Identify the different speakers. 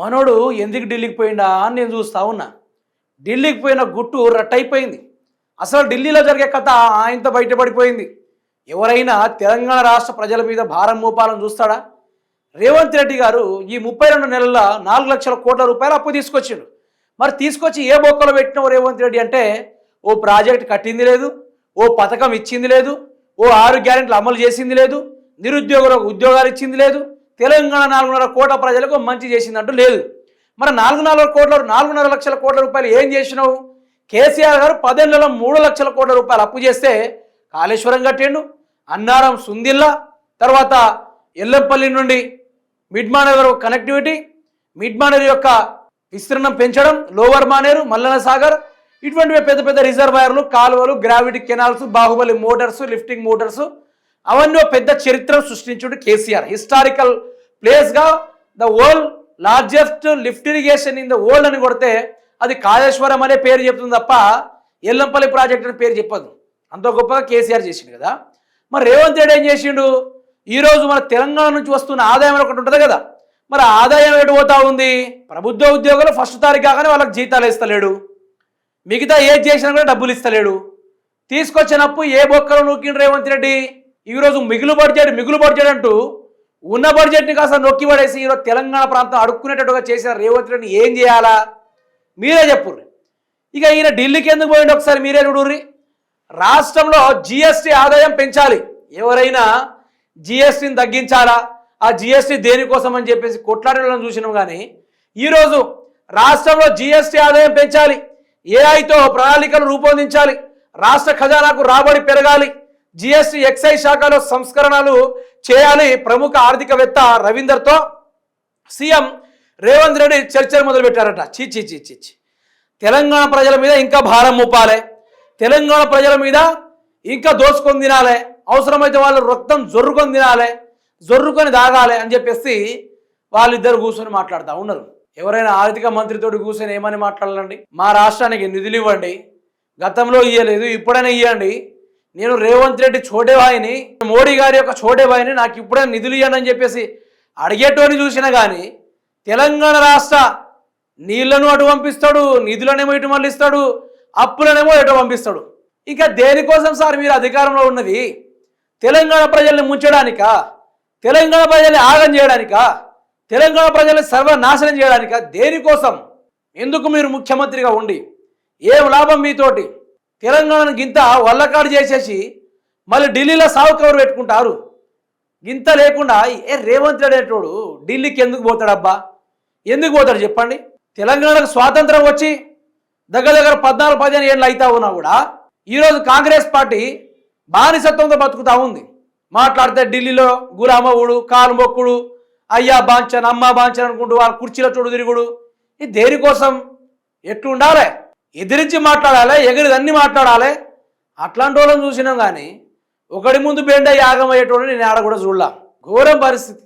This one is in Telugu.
Speaker 1: మనోడు ఎందుకు ఢిల్లీకి పోయిండా అని నేను చూస్తా ఉన్నా. ఢిల్లీకి పోయిన గుట్టు రట్టయిపోయింది. అసలు ఢిల్లీలో జరిగే కథ ఆయనతో బయటపడిపోయింది. ఎవరైనా తెలంగాణ రాష్ట్ర ప్రజల మీద భారం మోపాలని చూస్తాడా? రేవంత్ రెడ్డి గారు ఈ 32 నెలల్లో 4 లక్షల కోట్ల రూపాయలు అప్పు తీసుకొచ్చిండు. మరి తీసుకొచ్చి ఏ బొక్కలో పెట్టినావు రేవంత్ రెడ్డి అంటే, ఓ ప్రాజెక్ట్ కట్టింది లేదు, ఓ పథకం ఇచ్చింది లేదు, ఓ 6 గ్యారెంటీలు అమలు చేసింది లేదు, నిరుద్యోగులకు ఉద్యోగాలు ఇచ్చింది లేదు, తెలంగాణ 4.5 కోట్ల ప్రజలకు మంచి చేసిందంటూ లేదు. మరి 4.5 లక్షల కోట్ల రూపాయలు ఏం చేసినావు? కేసీఆర్ గారు 10 ఏళ్లలో 3 లక్షల కోట్ల రూపాయలు అప్పు చేస్తే కాళేశ్వరం కట్టిండు, అన్నారం సుందిల్లా, తర్వాత ఎల్లంపల్లి నుండి mid Maneru connectivity, mid Maneru యొక్క విస్తీర్ణం పెంచడం, లోవర్ మానేరు, మల్లన సాగర్, ఇటువంటివి పెద్ద పెద్ద రిజర్వాయర్లు, కాలువలు, gravity canals, Baahubali motors, lifting motors, అవన్నీ పెద్ద చరిత్ర సృష్టించుడు కేసీఆర్. హిస్టారికల్ ప్లేస్గా the world largest lift irrigation in the world అని కొడితే అది కాళేశ్వరం అనే పేరు చెప్తుంది తప్ప ఎల్లంపల్లి ప్రాజెక్ట్ అనే పేరు చెప్పదు. అంత గొప్పగా కేసీఆర్ చేసిండు కదా. మరి రేవంత్ రెడ్డి ఏం చేసిండు? ఈరోజు మన తెలంగాణ నుంచి వస్తున్న ఆదాయం ఒకటి ఉంటుంది కదా, మరి ఆదాయం ఎటు పోతా ఉంది? ప్రభుత్వ ఉద్యోగులు ఫస్ట్ తారీఖు కాగానే వాళ్ళకి జీతాలు ఇస్తలేడు, మిగతా ఏది చేసినా కూడా డబ్బులు ఇస్తలేడు. తీసుకొచ్చినప్పు ఏ బొక్కలు నొక్కిండు రేవంత్ రెడ్డి? ఈరోజు మిగులు బడ్జెట్ అంటూ ఉన్న బడ్జెట్ని కాస్త నొక్కి పడేసి ఈరోజు తెలంగాణ ప్రాంతం అడుక్కునేటట్టుగా చేసిన రేవంత్ రెడ్డిని ఏం చేయాలా మీరే చెప్పుర్రి. ఇక ఈయన ఢిల్లీకి ఎందుకు పోయిండు ఒకసారి మీరే చూడుర్రి. రాష్ట్రంలో జిఎస్టీ ఆదాయం పెంచాలి, ఎవరైనా జిఎస్టీని తగ్గించాలా, ఆ జిఎస్టీ దేనికోసం అని చెప్పేసి కొట్లాడలను చూసినాం. కానీ ఈరోజు రాష్ట్రంలో జిఎస్టీ ఆదాయం పెంచాలి, ఏఐతో ప్రణాళికలు రూపొందించాలి, రాష్ట్ర ఖజానాకు రాబడి పెరగాలి, జిఎస్టీ ఎక్సైజ్ శాఖలో సంస్కరణలు చేయాలి. ప్రముఖ ఆర్థికవేత్త రవీందర్తో సీఎం రేవంత్ రెడ్డి చర్చలు మొదలుపెట్టారట. చీచి తెలంగాణ ప్రజల మీద ఇంకా భారం మోపాలి, తెలంగాణ ప్రజల మీద ఇంకా దోసుకొని తినాలి, అవసరమైతే వాళ్ళు రక్తం జొర్రుకొని తినాలి, జొర్రుకొని దాగాలి అని చెప్పేసి వాళ్ళిద్దరు కూర్చొని మాట్లాడుతూ ఉన్నారు. ఎవరైనా ఆర్థిక మంత్రితోటి కూర్చొని ఏమని మాట్లాడాలండి? మా రాష్ట్రానికి నిధులు ఇవ్వండి, గతంలో ఇవ్వలేదు ఇప్పుడైనా ఇవ్వండి, నేను రేవంత్ రెడ్డి చోటేవాయిని, మోడీ గారి యొక్క చోటేవాయిని, నాకు ఇప్పుడైనా నిధులు ఇవ్వండి అని చెప్పేసి అడిగేటోని చూసినా కానీ తెలంగాణ రాష్ట్ర నీళ్లను అటు పంపిస్తాడు, నిధులనేమో ఇటు మళ్ళిస్తాడు, అప్పులనేమో ఎటు పంపిస్తాడు. ఇంకా దేనికోసం సార్ మీరు అధికారంలో ఉన్నది? తెలంగాణ ప్రజల్ని ముంచడానికా? తెలంగాణ ప్రజల్ని ఆగం చేయడానికా? తెలంగాణ ప్రజల్ని సర్వనాశనం చేయడానికా? దేనికోసం? ఎందుకు మీరు ముఖ్యమంత్రిగా ఉండి ఏం లాభం మీతోటి? తెలంగాణను గింత వల్లకాడు చేసేసి మళ్ళీ ఢిల్లీలో సాగు కవర్ పెట్టుకుంటారు. గింత లేకుండా రేవంత్ రెడ్డి అనేటోడు ఢిల్లీకి ఎందుకు పోతాడబ్బా? ఎందుకు పోతాడు చెప్పండి? తెలంగాణకు స్వాతంత్రం వచ్చి దగ్గర 14-15 ఏళ్ళు అవుతా ఉన్నా కూడా ఈరోజు కాంగ్రెస్ పార్టీ బానిసత్వంతో బతుకుతా ఉంది. మాట్లాడితే ఢిల్లీలో గులామవుడు, కాలు మొక్కుడు, అయ్యా బాంచన్ అమ్మ బాంచన్ అనుకుంటూ వాళ్ళ కుర్చీలో చూడు తిరుగుడు. ఇది దేనికోసం? ఎట్లు ఉండాలి? ఎదిరించి మాట్లాడాలి, ఎగిరిదన్నీ మాట్లాడాలి. అట్లాంటి వాళ్ళని చూసినాం కానీ ఒకటి ముందు బెండ యాగం అయ్యేటోడు నేను ఆడ కూడా చూడలా. ఘోరం పరిస్థితి.